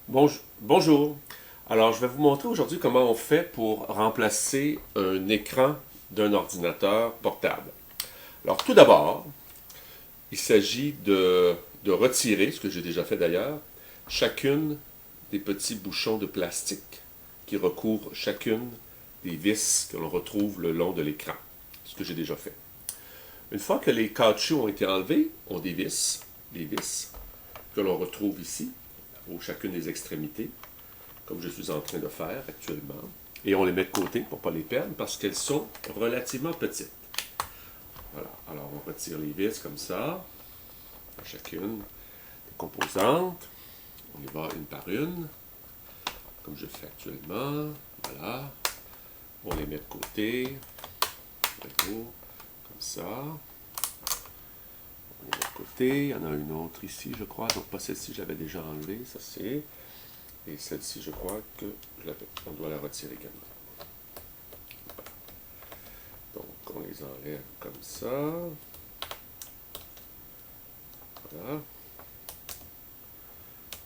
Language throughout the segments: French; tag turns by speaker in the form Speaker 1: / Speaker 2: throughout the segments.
Speaker 1: Bonjour. Alors, je vais vous montrer aujourd'hui comment on fait pour remplacer un écran d'un ordinateur portable. Alors, tout d'abord, il s'agit de retirer, ce que j'ai déjà fait d'ailleurs, chacune des petits bouchons de plastique qui recouvrent chacune des vis que l'on retrouve le long de l'écran, ce que j'ai déjà fait. Une fois que les caoutchoucs ont été enlevés, on dévisse les vis que l'on retrouve ici, pour chacune des extrémités, comme je suis en train de faire actuellement. Et on les met de côté pour ne pas les perdre parce qu'elles sont relativement petites. Voilà. Alors on retire les vis comme ça, chacune des composantes. On y va une par une, comme je fais actuellement. Voilà. On les met de côté. Comme ça. On les met de côté. Il y en a une autre ici, je crois. Donc pas celle-ci, j'avais déjà enlevée. Ça c'est. Et celle-ci, je crois qu'on doit la retirer également. Donc, on les enlève comme ça. Voilà.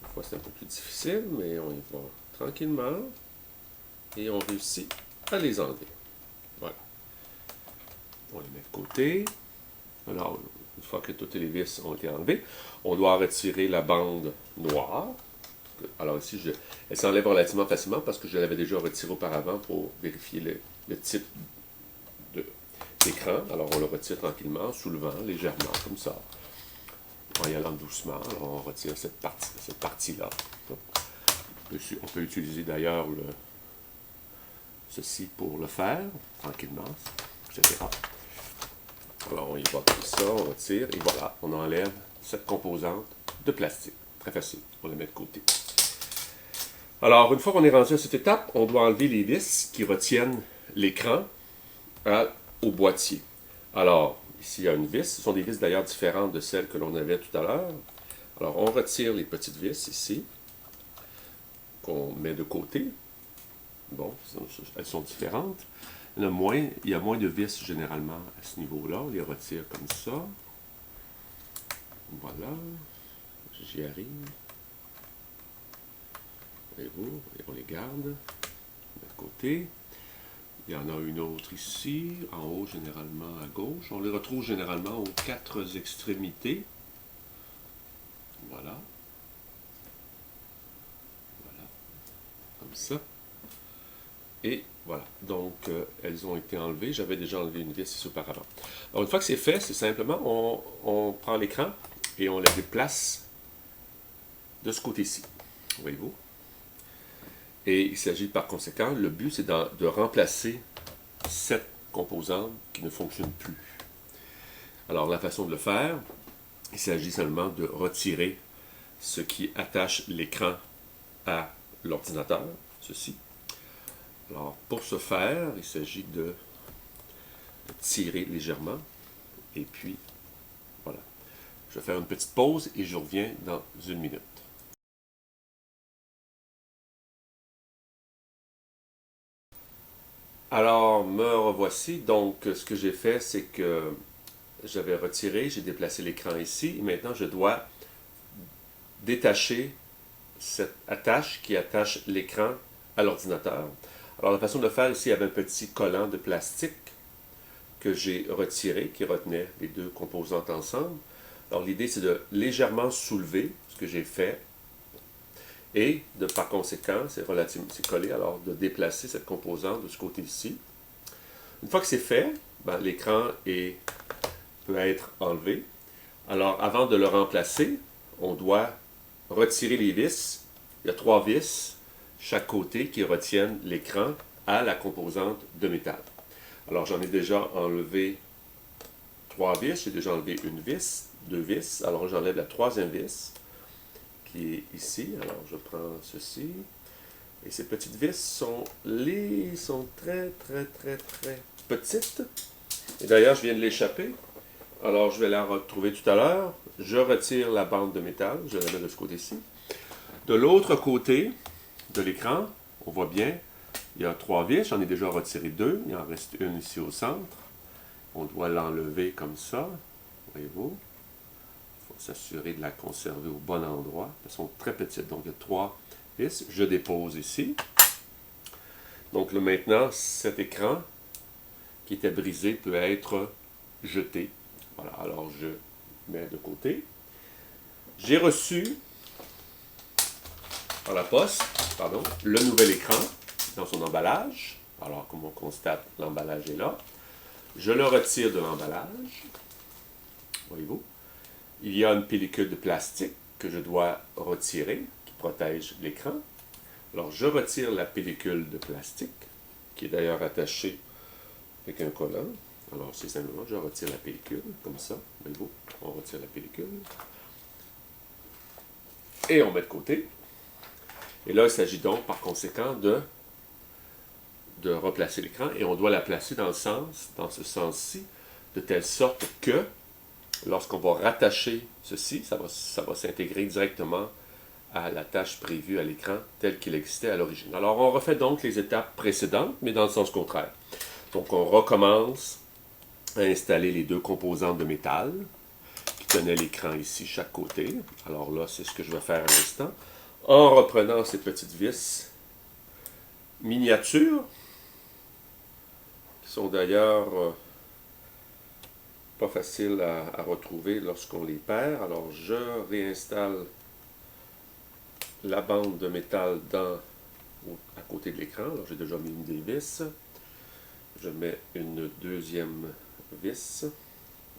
Speaker 1: Des fois, c'est un peu plus difficile, mais on y va tranquillement. Et on réussit à les enlever. Voilà. On les met de côté. Alors, une fois que toutes les vis ont été enlevées, on doit retirer la bande noire. Alors ici, elle s'enlève relativement facilement parce que je l'avais déjà retirée auparavant pour vérifier le type d'écran. Alors on le retire tranquillement, en soulevant légèrement, comme ça. En y allant doucement, alors on retire cette partie-là. On peut utiliser d'ailleurs ceci pour le faire, tranquillement, etc. Alors on y va comme ça, on retire, et voilà, on enlève cette composante de plastique. Très facile, on la met de côté. Alors, une fois qu'on est rendu à cette étape, on doit enlever les vis qui retiennent l'écran au boîtier. Alors, ici, il y a une vis. Ce sont des vis d'ailleurs différentes de celles que l'on avait tout à l'heure. Alors, on retire les petites vis ici, qu'on met de côté. Bon, elles sont différentes. Il y a moins de vis généralement à ce niveau-là. On les retire comme ça. Voilà. J'y arrive. Voyez-vous, et on les garde. De côté. Il y en a une autre ici, en haut généralement à gauche. On les retrouve généralement aux quatre extrémités. Voilà. Voilà. Comme ça. Et voilà. Donc, elles ont été enlevées. J'avais déjà enlevé une vis ici auparavant. Alors, une fois que c'est fait, c'est simplement, on prend l'écran et on la déplace de ce côté-ci. Voyez-vous? Et il s'agit par conséquent, le but c'est de remplacer cette composante qui ne fonctionne plus. Alors la façon de le faire, il s'agit seulement de retirer ce qui attache l'écran à l'ordinateur, ceci. Alors pour ce faire, il s'agit de tirer légèrement et puis voilà. Je vais faire une petite pause et je reviens dans une minute. Alors, me revoici. Donc, ce que j'ai fait, c'est que j'avais retiré, j'ai déplacé l'écran ici. Et maintenant, je dois détacher cette attache qui attache l'écran à l'ordinateur. Alors, la façon de le faire, ici, il y avait un petit collant de plastique que j'ai retiré, qui retenait les deux composantes ensemble. Alors, l'idée, c'est de légèrement soulever, ce que j'ai fait, et par conséquent, c'est collé, alors de déplacer cette composante de ce côté-ci. Une fois que c'est fait, ben, l'écran peut être enlevé. Alors, avant de le remplacer, on doit retirer les vis. Il y a 3 vis, chaque côté, qui retiennent l'écran à la composante de métal. Alors, j'en ai déjà enlevé 3 vis. J'ai déjà enlevé une vis, 2 vis. Alors, j'enlève la troisième vis, qui est ici. Alors, je prends ceci. Et ces petites vis sont très, très, très, très petites. Et d'ailleurs, je viens de l'échapper. Alors, je vais la retrouver tout à l'heure. Je retire la bande de métal. Je la mets de ce côté-ci. De l'autre côté de l'écran, on voit bien, il y a 3 vis. J'en ai déjà retiré 2. Il en reste une ici au centre. On doit l'enlever comme ça. Voyez-vous? Il faut s'assurer de la conserver au bon endroit. Elles sont très petites. Donc, il y a 3 vis. Je dépose ici. Donc là maintenant, cet écran qui était brisé peut être jeté. Voilà, alors je mets de côté. J'ai reçu par la poste, le nouvel écran dans son emballage. Alors, comme on constate, l'emballage est là. Je le retire de l'emballage. Voyez-vous? Il y a une pellicule de plastique que je dois retirer, qui protège l'écran. Alors, je retire la pellicule de plastique, qui est d'ailleurs attachée avec un collant. Alors, c'est simplement, je retire la pellicule, comme ça. Voyez-vous? On retire la pellicule. Et on met de côté. Et là, il s'agit donc, par conséquent, de replacer l'écran. Et on doit la placer dans ce sens-ci, de telle sorte que, lorsqu'on va rattacher ceci, ça va s'intégrer directement à la tâche prévue à l'écran tel qu'il existait à l'origine. Alors, on refait donc les étapes précédentes, mais dans le sens contraire. Donc, on recommence à installer les deux composantes de métal qui tenaient l'écran ici, chaque côté. Alors là, c'est ce que je vais faire à l'instant. En reprenant ces petites vis miniatures, qui sont d'ailleurs pas faciles à retrouver lorsqu'on les perd. Alors, je réinstalle la bande de métal à côté de l'écran. Alors, j'ai déjà mis une des vis. Je mets une deuxième vis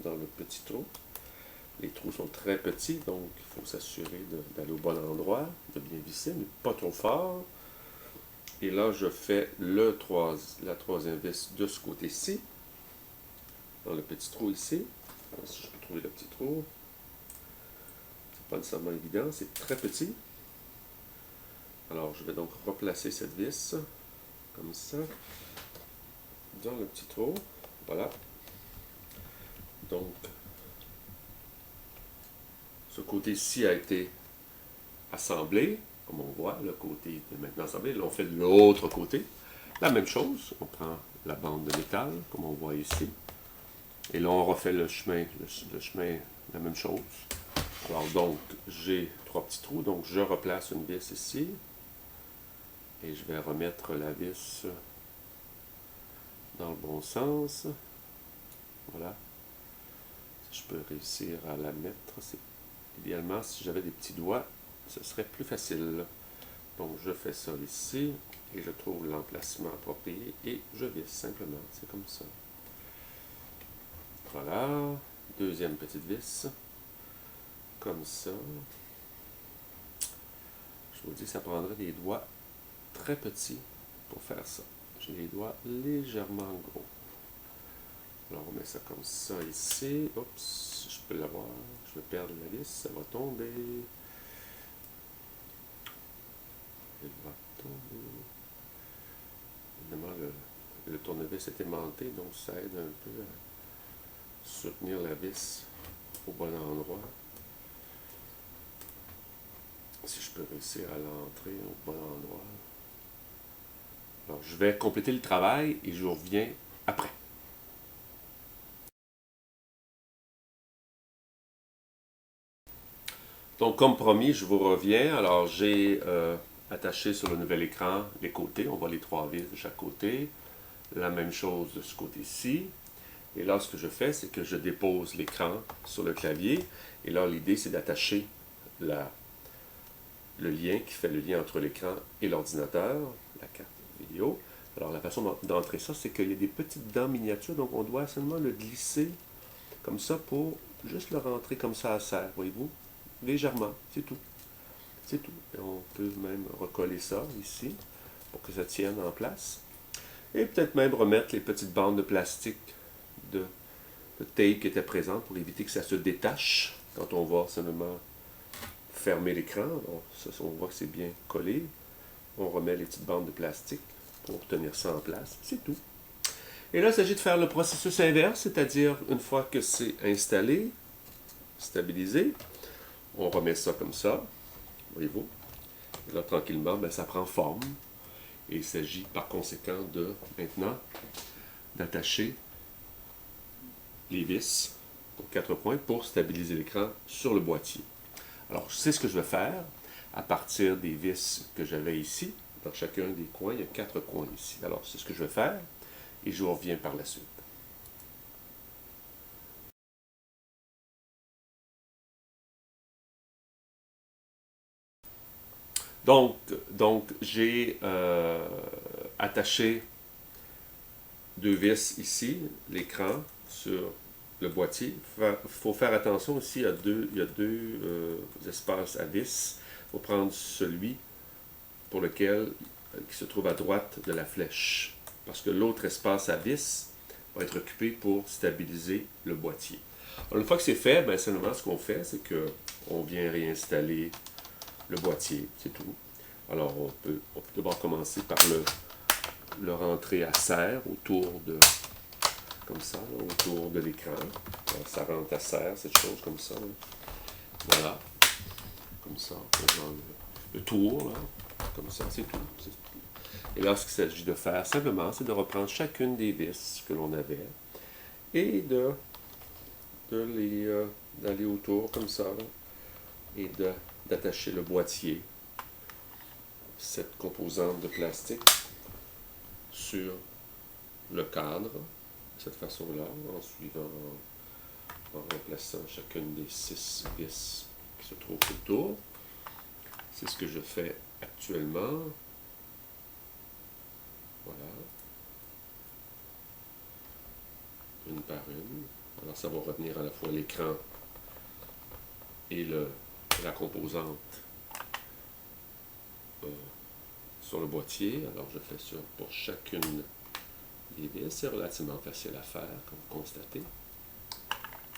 Speaker 1: dans le petit trou. Les trous sont très petits, donc il faut s'assurer d'aller au bon endroit, de bien visser, mais pas trop fort. Et là, je fais la troisième vis de ce côté-ci, dans le petit trou ici. Alors, si je peux trouver le petit trou, c'est pas nécessairement évident, c'est très petit. Alors, je vais donc replacer cette vis, comme ça, dans le petit trou. Voilà. Donc, ce côté-ci a été assemblé, comme on voit, le côté est maintenant assemblé. Là, on fait de l'autre côté. La même chose, on prend la bande de métal, comme on voit ici. Et là, on refait le chemin, la même chose. Alors donc, j'ai 3 petits trous, donc je replace une vis ici. Et je vais remettre la vis dans le bon sens. Voilà. Si je peux réussir à la mettre, idéalement, si j'avais des petits doigts, ce serait plus facile. Donc, je fais ça ici, et je trouve l'emplacement approprié, et je visse simplement. C'est comme ça. Voilà. Deuxième petite vis. Comme ça. Je vous dis, ça prendrait des doigts très petits pour faire ça. J'ai les doigts légèrement gros. Alors, on met ça comme ça ici. Oups, je peux l'avoir. Je vais perdre la vis. Ça va tomber. Elle va tomber. Évidemment, le tournevis est aimanté, donc ça aide un peu à soutenir la vis au bon endroit. Si je peux réussir à l'entrer au bon endroit. Alors, je vais compléter le travail et je vous reviens après. Donc, comme promis, je vous reviens. Alors, j'ai attaché sur le nouvel écran les côtés. On voit les 3 vis de chaque côté. La même chose de ce côté-ci. Et là, ce que je fais, c'est que je dépose l'écran sur le clavier. Et là, l'idée, c'est d'attacher le lien qui fait le lien entre l'écran et l'ordinateur, la carte vidéo. Alors, la façon d'entrer ça, c'est qu'il y a des petites dents miniatures. Donc, on doit seulement le glisser comme ça pour juste le rentrer comme ça à serre, voyez-vous? Légèrement, c'est tout. C'est tout. Et on peut même recoller ça ici pour que ça tienne en place. Et peut-être même remettre les petites bandes de plastique de tape qui étaient présentes pour éviter que ça se détache quand on va seulement fermer l'écran. On voit que c'est bien collé. On remet les petites bandes de plastique pour tenir ça en place. C'est tout. Et là, il s'agit de faire le processus inverse, c'est-à-dire une fois que c'est installé, stabilisé, on remet ça comme ça, voyez-vous. Et là, tranquillement, ça prend forme. Et il s'agit par conséquent de, maintenant, d'attacher les vis aux 4 points pour stabiliser l'écran sur le boîtier. Alors, c'est ce que je vais faire. à partir des vis que j'avais ici. Dans chacun des coins, il y a 4 coins ici. Alors, c'est ce que je vais faire et je vous reviens par la suite. Donc j'ai attaché 2 vis ici, l'écran sur le boîtier. Il faut faire attention aussi, il y a deux espaces à vis. Il faut prendre celui pour lequel qui se trouve à droite de la flèche. Parce que l'autre espace à vis va être occupé pour stabiliser le boîtier. Alors, une fois que c'est fait, ben, seulement ce qu'on fait, c'est qu'on vient réinstaller le boîtier, c'est tout. Alors, on peut d'abord commencer par le rentrer à serre autour de, comme ça, là, autour de l'écran. Ça rentre à serre, cette chose, comme ça. Là. Voilà. Comme ça. Le tour, là. Comme ça, c'est tout. Et là, ce qu'il s'agit de faire, simplement, c'est de reprendre chacune des vis que l'on avait et d'aller autour, comme ça, là, et d'attacher le boîtier, cette composante de plastique, sur le cadre, de cette façon-là, en suivant, en remplaçant chacune des 6 vis qui se trouvent autour. C'est ce que je fais actuellement. Voilà. Une par une. Alors ça va retenir à la fois l'écran et la composante sur le boîtier. Alors je fais ça pour chacune des vis. C'est relativement facile à faire, comme vous constatez.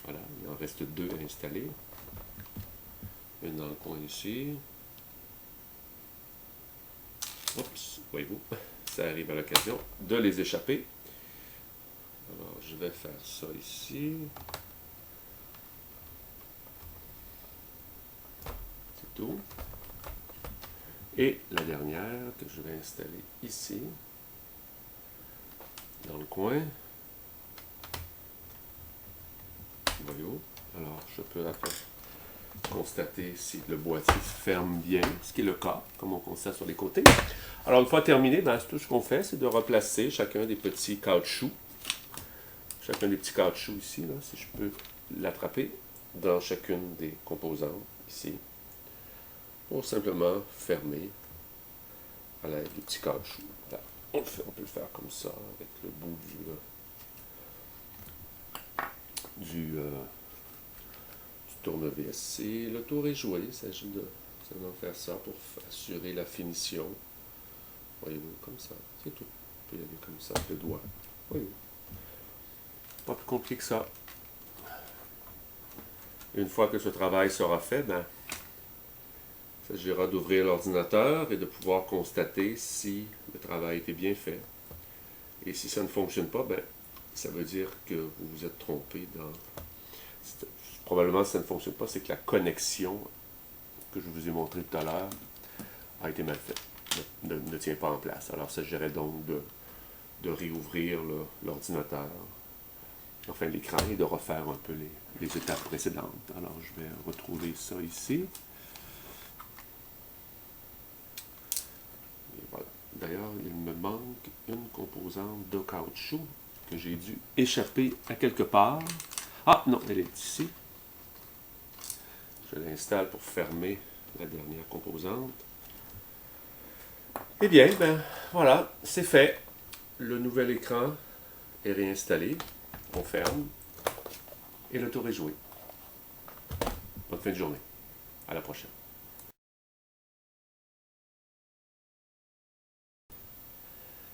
Speaker 1: Voilà, il en reste 2 à installer. Une dans le coin ici. Oups, voyez-vous, ça arrive à l'occasion de les échapper. Alors, je vais faire ça ici. C'est tout. Et la dernière que je vais installer ici, dans le coin. Voyez-vous. Alors, je peux constater si le boîtier se ferme bien, ce qui est le cas, comme on constate sur les côtés. Alors, une fois terminé, ben, tout ce qu'on fait, c'est de replacer chacun des petits caoutchoucs, chacun des petits caoutchoucs ici, là, si je peux l'attraper, dans chacune des composantes, ici, pour simplement fermer à l'aide des petits caoutchoucs. Là, on peut le faire comme ça, avec le bout du tournevis. Et le tour est joué. Il s'agit de seulement faire ça pour assurer la finition. Voyez-vous, comme ça. C'est tout. On peut y aller comme ça, avec le doigt. Voyez-vous. Pas plus compliqué que ça. Une fois que ce travail sera fait, ben, il s'agira d'ouvrir l'ordinateur et de pouvoir constater si le travail a été bien fait. Et si ça ne fonctionne pas, ben, ça veut dire que vous vous êtes trompé dans... Probablement, si ça ne fonctionne pas, c'est que la connexion que je vous ai montrée tout à l'heure a été mal faite, ne tient pas en place. Alors, il s'agirait donc de réouvrir l'ordinateur, enfin l'écran, et de refaire un peu les étapes précédentes. Alors, je vais retrouver ça ici. Et voilà. D'ailleurs, il me manque une composante de caoutchouc que j'ai dû échapper à quelque part. Ah, non, elle est ici. Je l'installe pour fermer la dernière composante. Eh bien, ben voilà, c'est fait. Le nouvel écran est réinstallé. On ferme. Et le tour est joué. Bonne fin de journée. À la prochaine.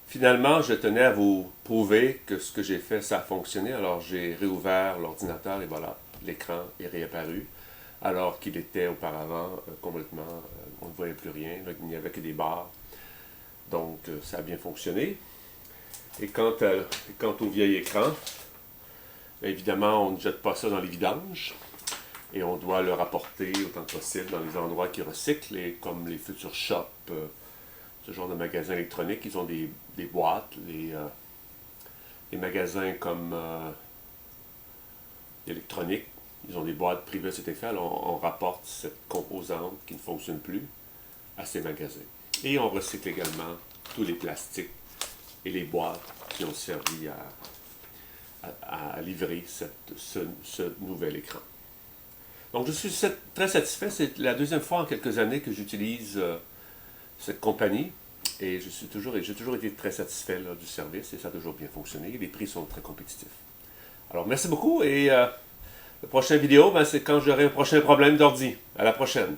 Speaker 1: Finalement, je tenais à vous prouver que ce que j'ai fait, ça a fonctionné. Alors, j'ai réouvert l'ordinateur et voilà, l'écran est réapparu. Alors qu'il était auparavant complètement, on ne voyait plus rien, là, il n'y avait que des barres. Donc, ça a bien fonctionné. Et quant au vieil écran, évidemment, on ne jette pas ça dans les vidanges. Et on doit le rapporter autant que possible dans les endroits qui recyclent, et comme les Future Shop, ce genre de magasins électroniques, ils ont des boîtes. Les magasins comme électroniques, ils ont des boîtes privées à cet effet. Alors on rapporte cette composante qui ne fonctionne plus à ces magasins. Et on recycle également tous les plastiques et les boîtes qui ont servi à livrer ce nouvel écran. Donc je suis très satisfait. C'est la deuxième fois en quelques années que j'utilise cette compagnie. Et j'ai toujours été très satisfait là, du service et ça a toujours bien fonctionné. Les prix sont très compétitifs. Alors merci beaucoup et la prochaine vidéo, ben, c'est quand j'aurai un prochain problème d'ordi. À la prochaine.